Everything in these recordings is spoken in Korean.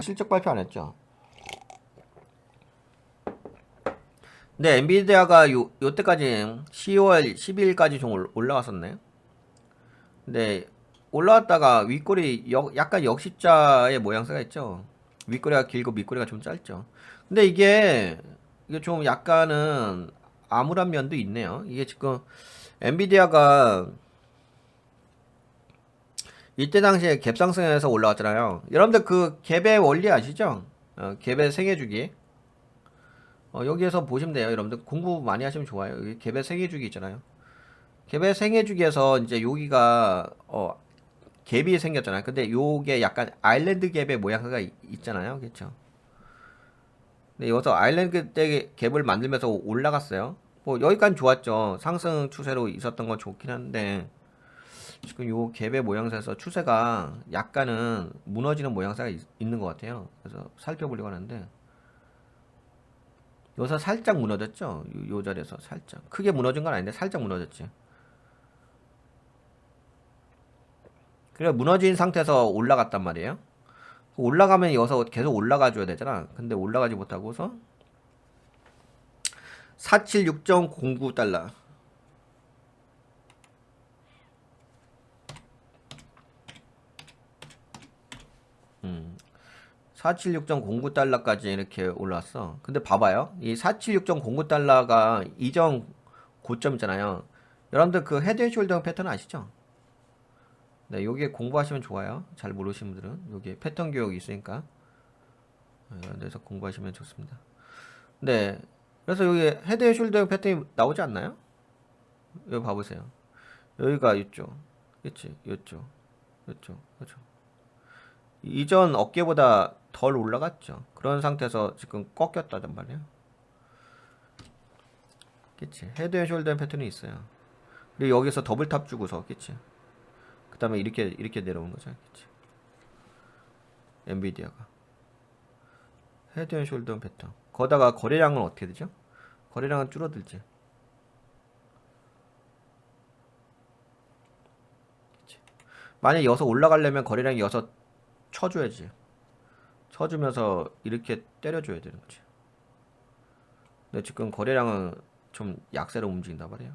실적 발표 안 했죠. 근데 엔비디아가 요때까지 10월 12일까지 좀 올라갔었네. 근데 올라왔다가 윗꼬리 약간 역십자의 모양새가 있죠. 윗꼬리가 길고 밑꼬리가 좀 짧죠. 근데 이게 좀 약간은 암울한 면도 있네요. 이게 지금 엔비디아가 이때 당시에 갭상승해서 올라왔잖아요. 여러분들 그 갭의 원리 아시죠? 갭의 생애주기. 여기에서 보시면 돼요. 여러분들 공부 많이 하시면 좋아요. 여기 갭의 생애주기 있잖아요. 갭의 생애주기에서 이제 여기가 갭이 생겼잖아요. 근데 요게 약간 아일랜드 갭의 모양새가 있잖아요. 그렇죠? 근데 여기서 아일랜드 때 갭을 만들면서 올라갔어요. 뭐 여기까지 좋았죠. 상승 추세로 있었던 건 좋긴 한데 지금 요 갭의 모양새에서 추세가 약간은 무너지는 모양새가 있는 것 같아요. 그래서 살펴보려고 하는데 여기서 살짝 무너졌죠. 요 자리에서 살짝 크게 무너진 건 아닌데 살짝 무너졌지. 그래 무너진 상태에서 올라갔단 말이에요. 올라가면 여기서 계속 올라가 줘야 되잖아. 근데 올라가지 못하고서 476.09달러. 476.09달러까지 이렇게 올라왔어. 근데 봐봐요. 이 476.09달러가 이전 고점 있잖아요. 여러분들 그 헤드앤숄더 패턴 아시죠? 네, 요게 공부하시면 좋아요. 잘 모르시는 분들은 요게 패턴 교육이 있으니까 이런 데서 공부하시면 좋습니다. 네, 그래서 여기 헤드앤숄더 패턴이 나오지 않나요? 여기 봐보세요. 여기가 이쪽, 그치? 이쪽, 이쪽, 그죠? 이전 어깨보다 덜 올라갔죠. 그런 상태에서 지금 꺾였다단 말이에요. 그치? 헤드앤숄더 패턴이 있어요. 그리고 여기서 더블탑 주고서, 그치? 그 다음에 이렇게 내려오는 거죠. 그치? 엔비디아가. 헤드앤숄더 패턴. 거다가 거래량은 어떻게 되죠? 거래량은 줄어들지. 그치? 만약 여기서 올라가려면 거래량이 여기서 쳐줘야지. 쳐주면서 이렇게 때려줘야 되는 거지. 근데 지금 거래량은 좀 약세로 움직인단 말이에요.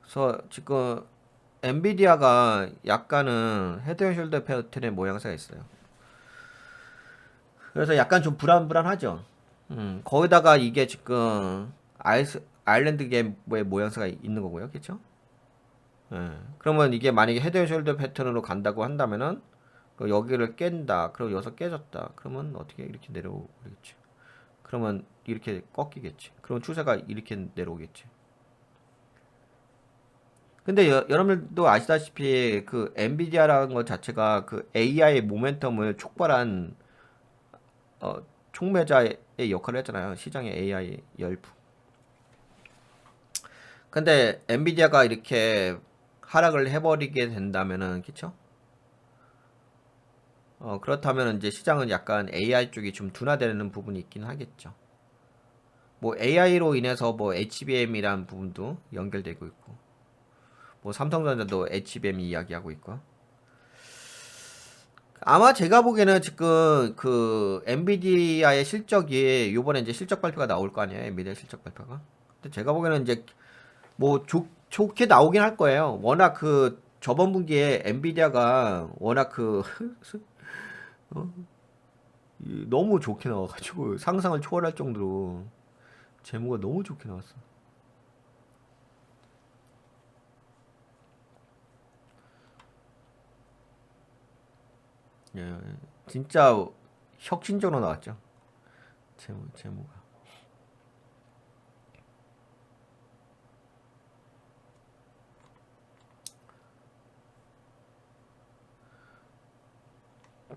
그래서 지금 엔비디아가 약간은 헤드앤숄더 패턴의 모양새가 있어요. 그래서 약간 좀 불안불안하죠. 거기다가 이게 지금 아일랜드 갭의 모양새가 있는 거고요. 그렇죠? 예. 그러면 이게 만약에 헤드앤숄더 패턴으로 간다고 한다면은 여기를 깬다. 그리고 여기서 깨졌다. 그러면 어떻게 이렇게 내려오겠지. 그러면 이렇게 꺾이겠지. 그럼 추세가 이렇게 내려오겠지. 근데 여러분들도 아시다시피 그 엔비디아라는 것 자체가 그 AI 모멘텀을 촉발한 어, 촉매자의 역할을 했잖아요. 시장의 AI 열풍. 근데 엔비디아가 이렇게 하락을 해버리게 된다면은, 그쵸? 그렇다면 이제 시장은 약간 AI 쪽이 좀 둔화되는 부분이 있긴 하겠죠. 뭐 AI로 인해서 뭐 HBM이라는 부분도 연결되고 있고, 뭐 삼성전자도 HBM 이야기하고 있고. 아마 제가 보기에는 지금 그 엔비디아의 실적이 요번에 이제 실적 발표가 나올 거 아니에요. 엔비디아 실적 발표가. 근데 제가 보기에는 이제 뭐 좋게 나오긴 할 거예요. 워낙 그 저번 분기에 엔비디아가 워낙 그 어? 너무 좋게 나와가지고 상상을 초월할 정도로 재무가 너무 좋게 나왔어. 예, 진짜 혁신적으로 나왔죠. 재무가.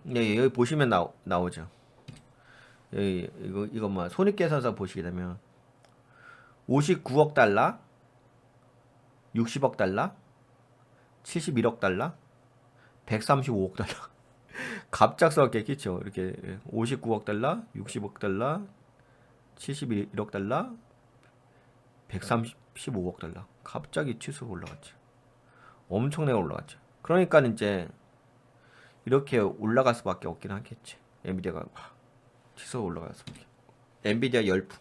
예, 여기 보시면 나오죠. 여기 이거 뭐 손익계산서 보시게 되면 59억 달러, 60억 달러, 71억 달러, 135억 달러. 갑작스럽게 끼죠. 이렇게 59억 달러, 60억 달러, 71억 달러, 135억 달러. 갑자기 치수가 올라갔죠. 엄청나게 올라갔죠. 그러니까 이제 이렇게 올라갈 수밖에 없긴 하겠지. 엔비디아가 치솟아 올라갔습니다. 엔비디아 열풍.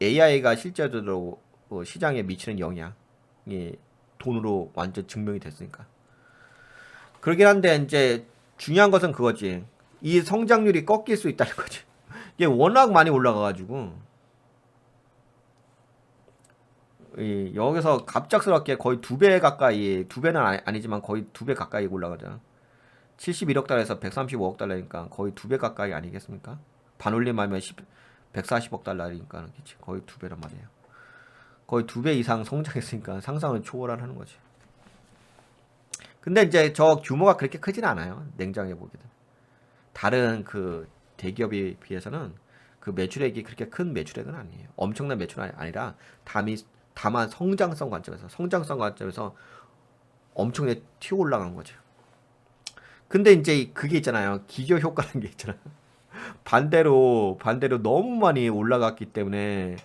AI가 실제로 시장에 미치는 영향이 돈으로 완전 증명이 됐으니까. 그러긴 한데 이제 중요한 것은 그거지. 이 성장률이 꺾일 수 있다는 거지. 이게 워낙 많이 올라가가지고 여기서 갑작스럽게 거의 2배 가까이, 2배는 아니지만 거의 2배 가까이 올라가잖아. 71억 달러에서 135억 달러니까 거의 2배 가까이 아니겠습니까? 반올림하면 140억 달러니까 그치? 거의 2배란 말이에요. 거의 2배 이상 성장했으니까 상상을 초월하는 거지. 근데 이제 저 규모가 그렇게 크진 않아요. 냉정해 보기는. 다른 그 대기업에 비해서는 그 매출액이 그렇게 큰 매출액은 아니에요. 엄청난 매출은 아니라 다만 성장성 관점에서 엄청나게 튀어 올라간 거죠. 근데 이제 그게 있잖아요. 기저 효과라는 게 있잖아요. 반대로 너무 많이 올라갔기 때문에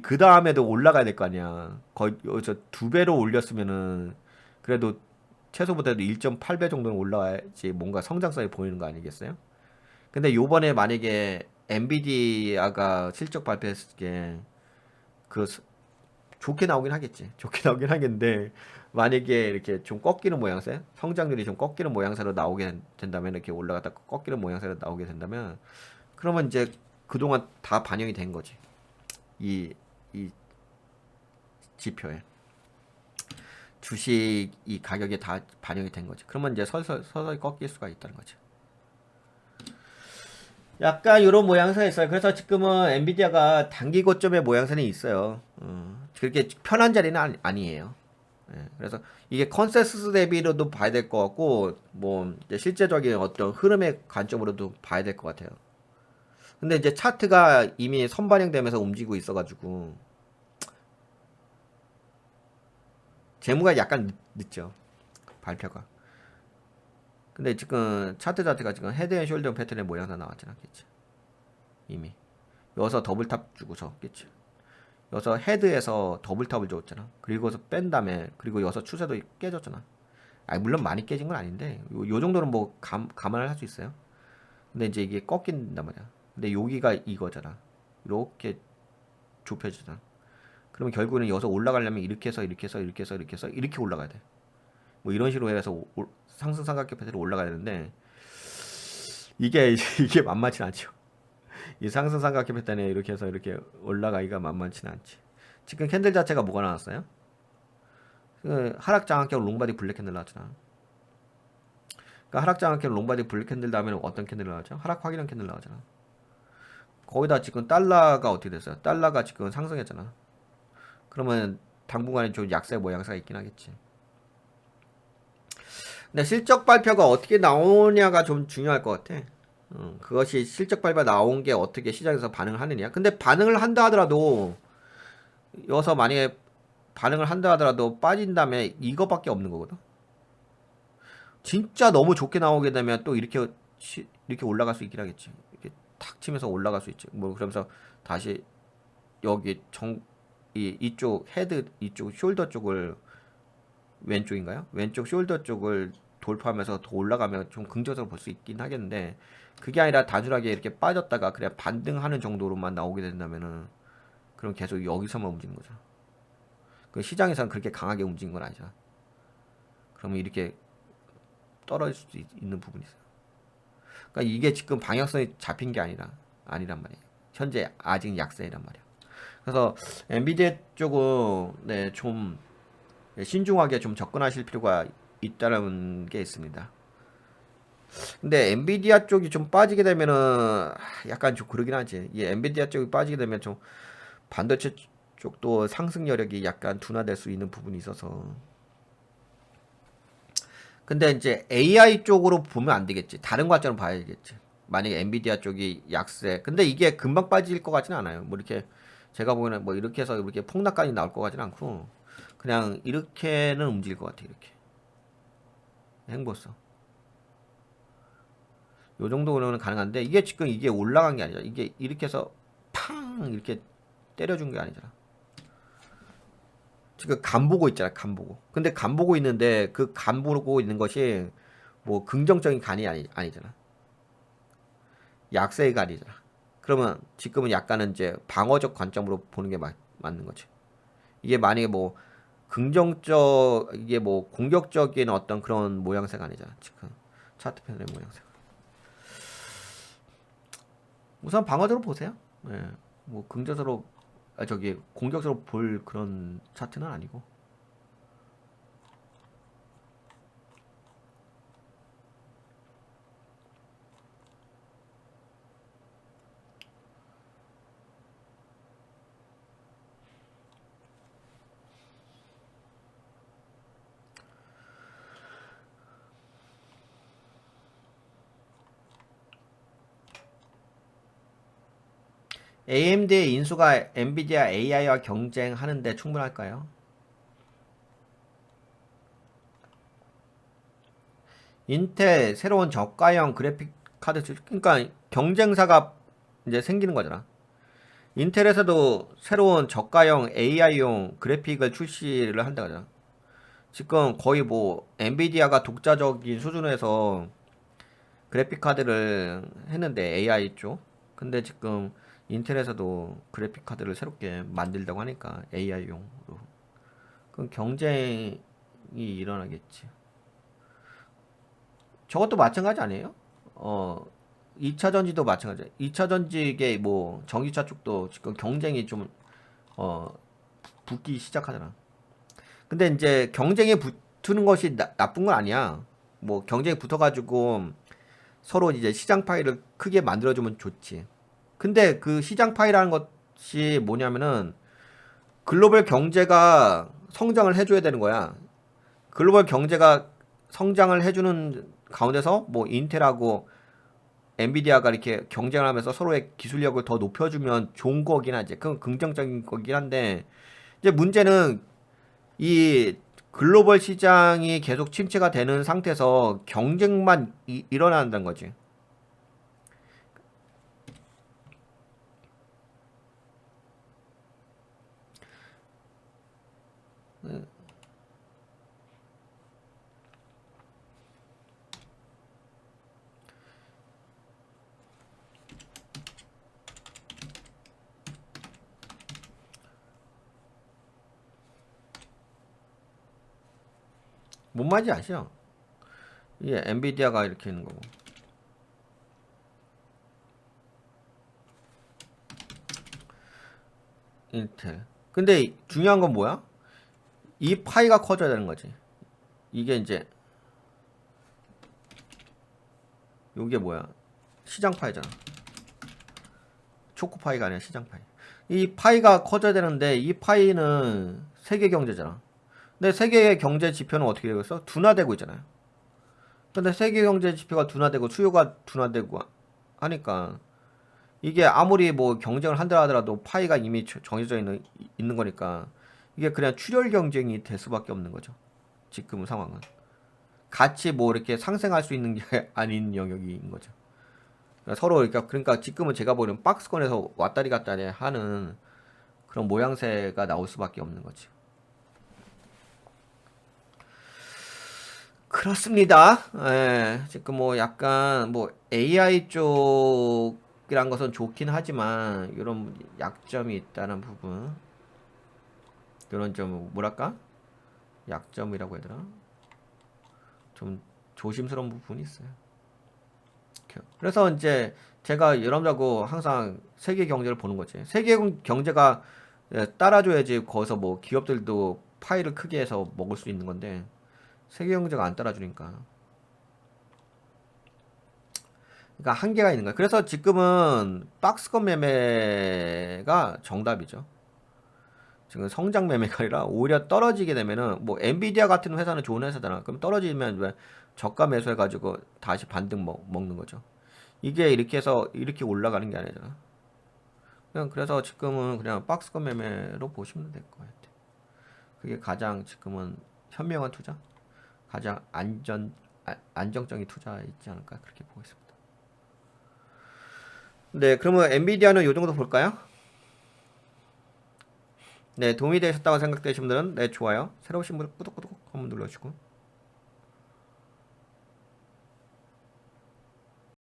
그 다음에도 올라가야 될 거 아니야. 거의 저 2배로 올렸으면은 그래도 최소보다도 1.8배 정도는 올라와야지 뭔가 성장성이 보이는 거 아니겠어요? 근데 요번에 만약에 엔비디아가 실적 발표했을 게그 좋게 나오긴 하겠지. 좋게 나오긴 하겠는데 만약에 이렇게 좀 꺾이는 모양새, 성장률이 좀 꺾이는 모양새로 나오게 된다면 이렇게 올라갔다 꺾이는 모양새로 나오게 된다면 그러면 이제 그동안 다 반영이 된 거지. 이 지표에 주식 이 가격에 다 반영이 된 거지. 그러면 이제 서서히 꺾일 수가 있다는 거지. 약간 이런 모양새가 있어요. 그래서 지금은 엔비디아가 단기 고점의 모양새는 있어요. 그렇게 편한 자리는 아니에요. 예, 그래서 이게 컨센서스 대비로도 봐야 될 것 같고, 뭐 이제 실제적인 어떤 흐름의 관점으로도 봐야 될 것 같아요. 근데 이제 차트가 이미 선반영되면서 움직이고 있어가지고 재무가 약간 늦죠. 발표가. 근데 지금 차트 자체가 지금 헤드앤숄더 패턴의 모양새 나왔잖아, 그치? 이미 여기서 더블탑 주고 졌겠지. 여기서 헤드에서 더블탑을 줬잖아. 그리고서 뺀 다음에 그리고 여기서 추세도 깨졌잖아. 아니 물론 많이 깨진 건 아닌데 요 정도는 뭐 감안을 할 수 있어요. 근데 이제 이게 꺾인단 말이야. 근데 여기가 이거잖아. 이렇게 좁혀지잖아. 그러면 결국에는 여기서 올라가려면 이렇게 해서 이렇게 올라가야 돼. 뭐 이런 식으로 해서 상승 삼각형 패턴으로 올라가야 되는데 이게 만만치 않죠. 이 상승 삼각형 패턴에 이렇게 해서 이렇게 올라가기가 만만치 않지. 지금 캔들 자체가 뭐가 나왔어요? 그 하락 장악형 롱바디 블랙 캔들 나왔잖아. 그러니까 하락 장악형 롱바디 블랙 캔들 다음에는 어떤 캔들 나왔죠? 하락 확인형 캔들 나왔잖아. 거기다 지금 달러가 어떻게 됐어요? 달러가 지금 상승했잖아. 그러면 당분간에 좀 약세 모양새가 있긴 하겠지. 근데 실적 발표가 어떻게 나오냐가 좀 중요할 것 같아. 그것이 실적 발표 나온 게 어떻게 시장에서 반응을 하느냐. 근데 반응을 한다 하더라도 여기서 만약에 반응을 한다 하더라도 빠진 다음에 이거밖에 없는 거거든. 진짜 너무 좋게 나오게 되면 또 이렇게 올라갈 수 있긴 하겠지. 이렇게 탁 치면서 올라갈 수 있지. 뭐 그러면서 다시 여기 이쪽 헤드 이쪽 숄더 쪽을 왼쪽인가요? 왼쪽 숄더 쪽을 돌파하면서 더 올라가면 좀 긍정적으로 볼 수 있긴 하겠는데 그게 아니라 단순하게 이렇게 빠졌다가 그냥 반등하는 정도로만 나오게 된다면은 그럼 계속 여기서만 움직이는 거죠. 그 시장에서는 그렇게 강하게 움직이는 건 아니잖아. 그러면 이렇게 떨어질 수도 있는 부분이 있어요. 그러니까 이게 지금 방향성이 잡힌 게 아니란 말이에요. 현재 아직 약세란 말이에요. 그래서 엔비디아 쪽은 네, 좀 신중하게 좀 접근하실 필요가 있다는 게 있습니다. 근데 엔비디아 쪽이 좀 빠지게 되면은 약간 좀 그러긴 하지. 이 엔비디아 쪽이 빠지게 되면 좀 반도체 쪽도 상승 여력이 약간 둔화될 수 있는 부분이 있어서. 근데 이제 AI 쪽으로 보면 안 되겠지. 다른 관점으로 봐야겠지. 만약에 엔비디아 쪽이 약세. 근데 이게 금방 빠질 것 같지는 않아요. 뭐 이렇게 제가 보기에는 뭐 이렇게 해서 이렇게 폭락까지 나올 것 같지는 않고 그냥 이렇게는 움직일 것 같아. 이렇게 행보성. 요 정도는 가능한데 이게 지금 이게 올라간 게 아니잖아. 이게 이렇게 해서 팡 이렇게 때려준 게 아니잖아. 지금 간 보고 있잖아. 간 보고. 근데 간 보고 있는데 그 간 보고 있는 것이 뭐 긍정적인 간이 아니잖아. 약세의 가리잖아. 그러면 지금은 약간은 이제 방어적 관점으로 보는 게 맞는 거지. 이게 만약에 뭐 긍정적 이게 뭐 공격적인 어떤 그런 모양새가 아니잖아. 지금 차트 패널의 모양새가. 우선 방어적으로 보세요. 예. 뭐 긍정적으로 저기 공격적으로 볼 그런 차트는 아니고. AMD의 인수가 엔비디아 AI와 경쟁하는데 충분할까요? 인텔 새로운 저가형 그래픽 카드 그러니까 경쟁사가 이제 생기는 거잖아. 인텔에서도 새로운 저가형 AI용 그래픽을 출시를 한다잖아. 지금 거의 뭐 엔비디아가 독자적인 수준에서 그래픽 카드를 했는데 AI 쪽. 근데 지금 인텔에서도 그래픽 카드를 새롭게 만들다고 하니까 AI용으로. 그럼 경쟁이 일어나겠지. 저것도 마찬가지 아니에요? 2차 전지도 마찬가지야. 2차 전지계 뭐 전기차 쪽도 지금 경쟁이 좀 붙기 시작하잖아. 근데 이제 경쟁에 붙는 것이 나쁜 건 아니야. 뭐 경쟁에 붙어가지고 서로 이제 시장 파이를 크게 만들어주면 좋지. 근데 그 시장 파이라는 것이 뭐냐면은 글로벌 경제가 성장을 해줘야 되는 거야. 글로벌 경제가 성장을 해주는 가운데서 뭐 인텔하고 엔비디아가 이렇게 경쟁을 하면서 서로의 기술력을 더 높여주면 좋은 거긴 하지. 그건 긍정적인 거긴 한데 이제 문제는 이 글로벌 시장이 계속 침체가 되는 상태에서 경쟁만 일어난다는 거지. 뭔 말인지 아시죠? 이게 엔비디아가 이렇게 있는 거고. 인텔. 근데 중요한 건 뭐야? 이 파이가 커져야 되는 거지. 이게 이제 요게 뭐야? 시장 파이잖아. 초코 파이가 아니라 시장 파이. 이 파이가 커져야 되는데 이 파이는 세계 경제잖아. 근데 세계 경제 지표는 어떻게 되고 있어? 둔화되고 있잖아요. 근데 세계 경제 지표가 둔화되고 수요가 둔화되고 하니까 이게 아무리 뭐 경쟁을 한다 하더라도 파이가 이미 정해져 있는 거니까 이게 그냥 출혈 경쟁이 될 수밖에 없는 거죠. 지금 상황은. 같이 뭐 이렇게 상생할 수 있는 게 아닌 영역인 거죠. 그러니까 서로 그러니까 지금은 제가 보기엔 박스권에서 왔다리 갔다리 하는 그런 모양새가 나올 수밖에 없는 거지. 그렇습니다. 예, 지금 뭐 약간 뭐 AI 쪽이란 것은 좋긴 하지만 이런 약점이 있다는 부분, 이런 좀 뭐랄까 약점이라고 해야 되나? 좀 조심스러운 부분이 있어요. 그래서 이제 제가 여러분들하고 항상 세계 경제를 보는 거지. 세계 경제가 따라줘야지 거기서 뭐 기업들도 파이를 크게 해서 먹을 수 있는 건데 세계 경제가 안 따라주니까. 그러니까 한계가 있는 거야. 그래서 지금은 박스권 매매가 정답이죠. 지금 성장 매매가 아니라 오히려 떨어지게 되면은 뭐 엔비디아 같은 회사는 좋은 회사잖아. 그럼 떨어지면 왜 저가 매수해가지고 다시 반등 먹는 거죠. 이게 이렇게 해서 이렇게 올라가는 게 아니잖아. 그냥 그래서 지금은 그냥 박스권 매매로 보시면 될 것 같아. 그게 가장 지금은 현명한 투자, 가장 안정적인 투자 있지 않을까 그렇게 보고 있습니다. 네, 그러면 엔비디아는 요 정도 볼까요? 네, 도움이 되셨다고 생각되신 분들은 네, 좋아요. 새로 오신 분 구독 한번 눌러주시고